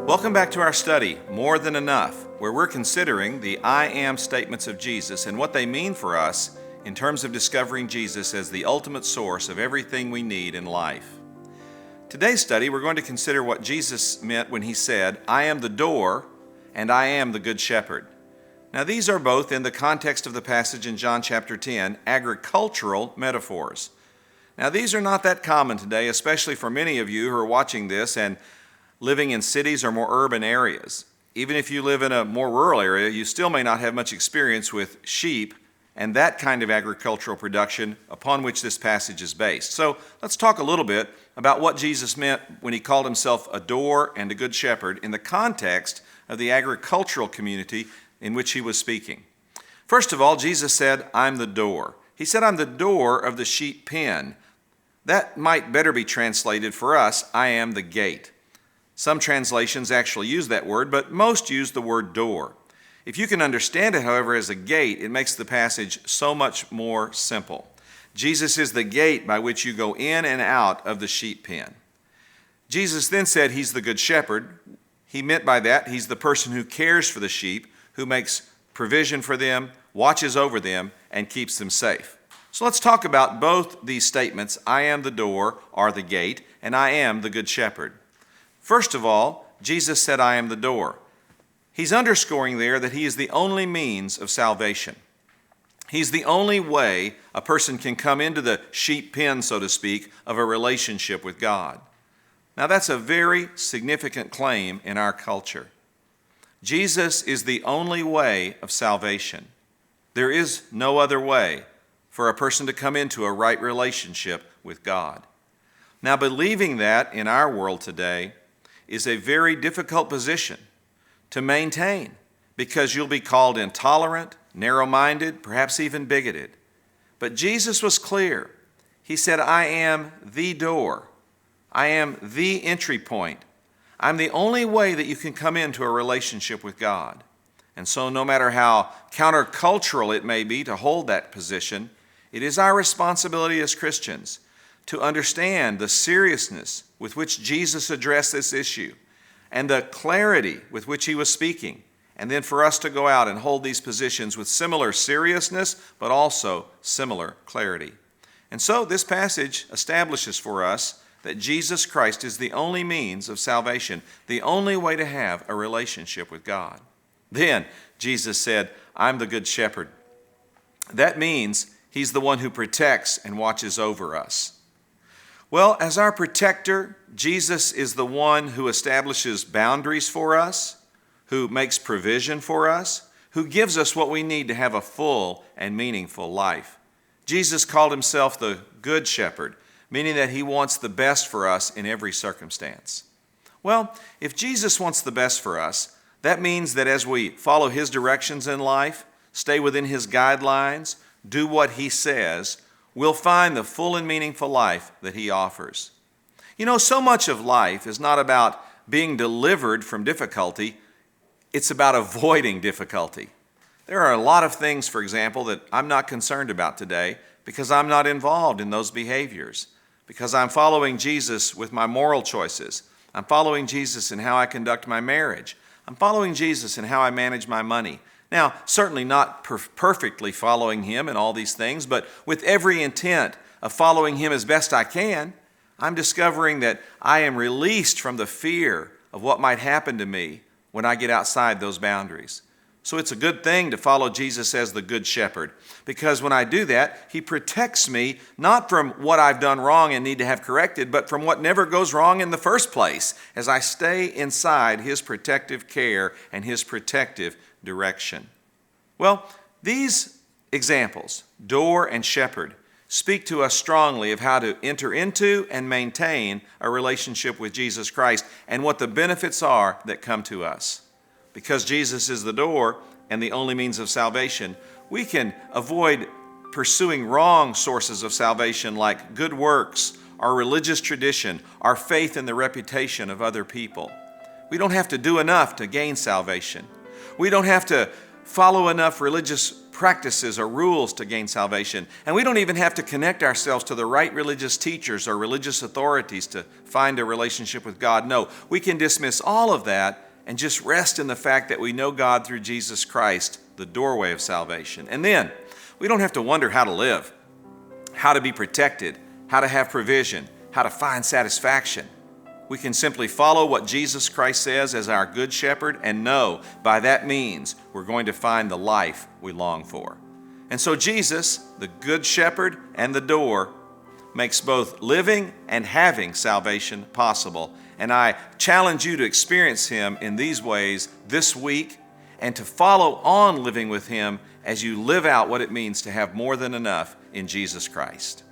Welcome back to our study, More Than Enough, where we're considering the I am statements of Jesus and what they mean for us in terms of discovering Jesus as the ultimate source of everything we need in life. Today's study, we're going to consider what Jesus meant when he said, I am the door and I am the good shepherd. Now these are both, in the context of the passage in John chapter 10, agricultural metaphors. Now these are not that common today, especially for many of you who are watching this and living in cities or more urban areas. Even if you live in a more rural area, you still may not have much experience with sheep and that kind of agricultural production upon which this passage is based. So let's talk a little bit about what Jesus meant when he called himself a door and a good shepherd in the context of the agricultural community in which he was speaking. First of all, Jesus said, I'm the door. He said, I'm the door of the sheep pen. That might better be translated for us, I am the gate. Some translations actually use that word, but most use the word door. If you can understand it, however, as a gate, it makes the passage so much more simple. Jesus is the gate by which you go in and out of the sheep pen. Jesus then said he's the good shepherd. He meant by that he's the person who cares for the sheep, who makes provision for them, watches over them, and keeps them safe. So let's talk about both these statements, I am the door, or the gate, and I am the good shepherd. First of all, Jesus said, I am the door. He's underscoring there that he is the only means of salvation. He's the only way a person can come into the sheep pen, so to speak, of a relationship with God. Now that's a very significant claim in our culture. Jesus is the only way of salvation. There is no other way for a person to come into a right relationship with God. Now, believing that in our world today is a very difficult position to maintain because you'll be called intolerant, narrow-minded, perhaps even bigoted. But Jesus was clear. He said, I am the door. I am the entry point. I'm the only way that you can come into a relationship with God. And so no matter how countercultural it may be to hold that position, it is our responsibility as Christians to understand the seriousness with which Jesus addressed this issue and the clarity with which he was speaking, and then for us to go out and hold these positions with similar seriousness, but also similar clarity. And so this passage establishes for us that Jesus Christ is the only means of salvation, the only way to have a relationship with God. Then Jesus said, I'm the good shepherd. That means he's the one who protects and watches over us. Well, as our protector, Jesus is the one who establishes boundaries for us, who makes provision for us, who gives us what we need to have a full and meaningful life. Jesus called himself the Good Shepherd, meaning that he wants the best for us in every circumstance. Well, if Jesus wants the best for us, that means that as we follow his directions in life, stay within his guidelines, do what he says, we'll find the full and meaningful life that he offers. You know, so much of life is not about being delivered from difficulty, it's about avoiding difficulty. There are a lot of things, for example, that I'm not concerned about today because I'm not involved in those behaviors, because I'm following Jesus with my moral choices. I'm following Jesus in how I conduct my marriage. I'm following Jesus in how I manage my money. Now, certainly not perfectly following him in all these things, but with every intent of following him as best I can, I'm discovering that I am released from the fear of what might happen to me when I get outside those boundaries. So it's a good thing to follow Jesus as the Good Shepherd, because when I do that, he protects me not from what I've done wrong and need to have corrected, but from what never goes wrong in the first place, as I stay inside his protective care and his protective direction. Well, these examples, door and shepherd, speak to us strongly of how to enter into and maintain a relationship with Jesus Christ and what the benefits are that come to us. Because Jesus is the door and the only means of salvation, we can avoid pursuing wrong sources of salvation like good works, our religious tradition, our faith in the reputation of other people. We don't have to do enough to gain salvation. We don't have to follow enough religious practices or rules to gain salvation. And we don't even have to connect ourselves to the right religious teachers or religious authorities to find a relationship with God. No, we can dismiss all of that and just rest in the fact that we know God through Jesus Christ, the doorway of salvation. And then we don't have to wonder how to live, how to be protected, how to have provision, how to find satisfaction. We can simply follow what Jesus Christ says as our good shepherd and know by that means we're going to find the life we long for. And so Jesus, the good shepherd and the door, makes both living and having salvation possible. And I challenge you to experience Him in these ways this week and to follow on living with Him as you live out what it means to have more than enough in Jesus Christ.